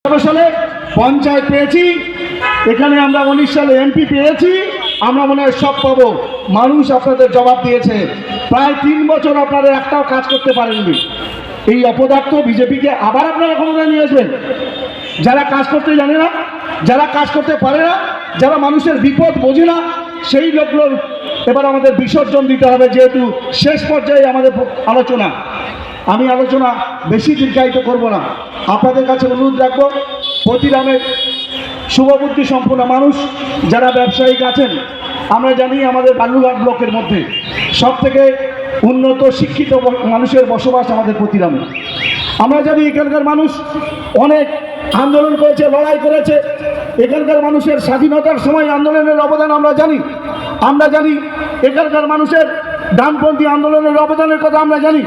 সালে পঞ্চায়েত পেয়েছি, এখানে আমরা 19 সালে এমপি পেয়েছি, আমরা মনে হয় সব পাবো। মানুষ আপনাদের জবাব দিয়েছে। প্রায় 3 বছর আপনারা একটাও কাজ করতে পারেননি। এই অপদার্থ বিজেপিকে আবার আপনারা ক্ষমতায় নিয়ে আসবেন। যারা কাজ করতে জানে না, যারা কাজ করতে পারে না, যারা মানুষের বিপদ বোঝে না, সেই লোকগুলোর এবার আমাদের বিসর্জন দিতে হবে। যেহেতু শেষ পর্যায়ে আমাদের আলোচনা, আমি আলোচনা বেশি দীর্ঘায়িত করব না। আপনাদের কাছে অনুরোধ রাখবো, প্রতিরামের শুভবুদ্ধি সম্পন্ন মানুষ যারা ব্যবসায়িক আছেন, আমরা জানি আমাদের বালুরঘাট ব্লকের মধ্যে সবথেকে উন্নত শিক্ষিত মানুষের বসবাস আমাদের প্রতিরামে। আমরা জানি এখানকার মানুষ অনেক আন্দোলন করেছে, লড়াই করেছে। এখানকার মানুষের স্বাধীনতার সময় আন্দোলনের অবদান আমরা জানি। এখানকার মানুষের ডানপন্থী আন্দোলনের অবদানের কথা আমরা জানি।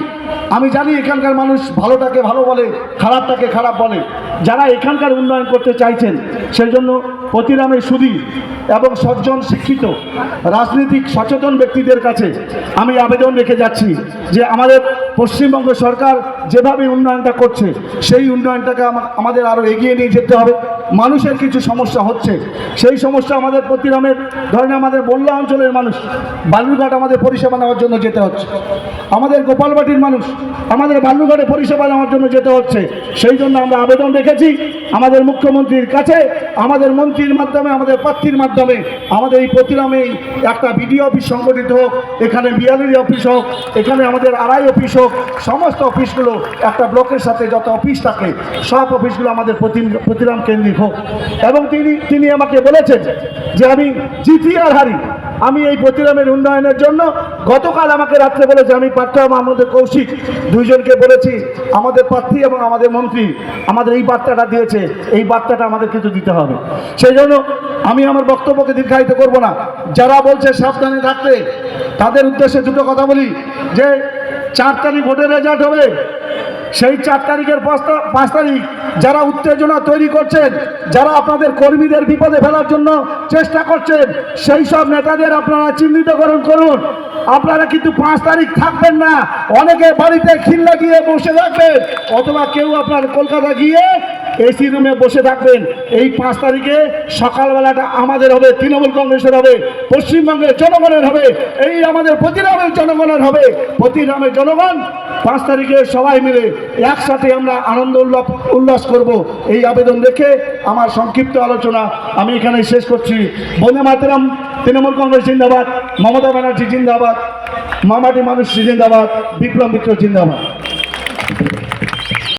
আমি জানি এখানকার মানুষ ভালোটাকে ভালো বলে, খারাপটাকে খারাপ বলে। যারা এখানকার উন্নয়ন করতে চাইছেন, সেই জন্য প্রতিরামের সুধী এবং সজ্জন শিক্ষিত রাজনৈতিক সচেতন ব্যক্তিদের কাছে আমি আবেদন রেখে যাচ্ছি যে আমাদের পশ্চিমবঙ্গ সরকার যেভাবে উন্নয়নটা করছে, সেই উন্নয়নটাকে আমাদের আরও এগিয়ে নিয়ে যেতে হবে। মানুষের কিছু সমস্যা হচ্ছে, সেই সমস্যা আমাদের প্রতিরামের, ধরেন আমাদের বল্লা অঞ্চলের মানুষ বালুরঘাট আমাদের পরিষেবা নেওয়ার জন্য যেতে হচ্ছে, আমাদের গোপালবাটির মানুষ আমাদের বালুরঘাটে পরিষেবা নেওয়ার জন্য যেতে হচ্ছে। সেই জন্য আমরা আবেদন রেখেছি আমাদের মুখ্যমন্ত্রীর কাছে, আমাদের মন্ত্রীর মাধ্যমে, আমাদের প্রার্থীর মাধ্যমে আমাদের এই প্রতিরামে একটা বিডিও অফিস সংগঠিত হোক, এখানে বিআরই অফিস হোক, এখানে আমাদের আরআই অফিস হোক, সমস্ত অফিসগুলো একটা ব্লকের সাথে যত অফিস থাকে সব অফিসগুলো আমাদের প্রতিরাম কেন্দ্রিক হোক। এবং তিনি আমাকে বলেছেন যে আমি জিতি আর হারি, আমি এই প্রতিরামের উন্নয়নের জন্য গতকাল আমাকে রাত্রে বলেছে, আমি প্রার্থী আমাদের কৌশিক দুইজনকে বলেছি, আমাদের প্রার্থী এবং আমাদের মন্ত্রী আমাদের এই বার্তাটা দিয়েছে, এই বার্তাটা আমাদের কিছু দিতে হবে। সেই জন্য আমি আমার বক্তব্যকে দীর্ঘায়িত করব না। যারা বলছে সাবধানে থাকতে, তাদের উদ্দেশ্যে দুটো কথা বলি যে 4 তারিখ ভোটের রেজাল্ট হবে, সেই 4 তারিখের 5 তারিখ যারা উত্তেজনা তৈরি করছেন, যারা আপনাদের কর্মীদের বিপদে ফেলার জন্য চেষ্টা করছেন, সেই সব নেতাদের আপনারা চিহ্নিতকরণ করুন। আপনারা কিন্তু 5 তারিখ থাকবেন না, অনেকে বাড়িতে খিল লাগিয়ে বসে থাকবেন, অথবা কেউ আপনার কলকাতা গিয়ে এসি রুমে বসে থাকবেন। এই 5 তারিখে সকালবেলাটা আমাদের হবে, তৃণমূল কংগ্রেসের হবে, পশ্চিমবঙ্গের জনগণের হবে, এই আমাদের প্রতিরামের জনগণের হবে। প্রতিরামের জনগণ 5 তারিখে সবাই মিলে একসাথে আমরা আনন্দ উল্লাস করব, এই আবেদন রেখে আমার সংক্ষিপ্ত আলোচনা আমি এখানে শেষ করছি। বন্দে মাতরম, তৃণমূল কংগ্রেস জিন্দাবাদ, মমতা ব্যানার্জি জিন্দাবাদ, মামাটি মানুষ জিন্দাবাদ, বিপ্লব মিত্র জিন্দাবাদ।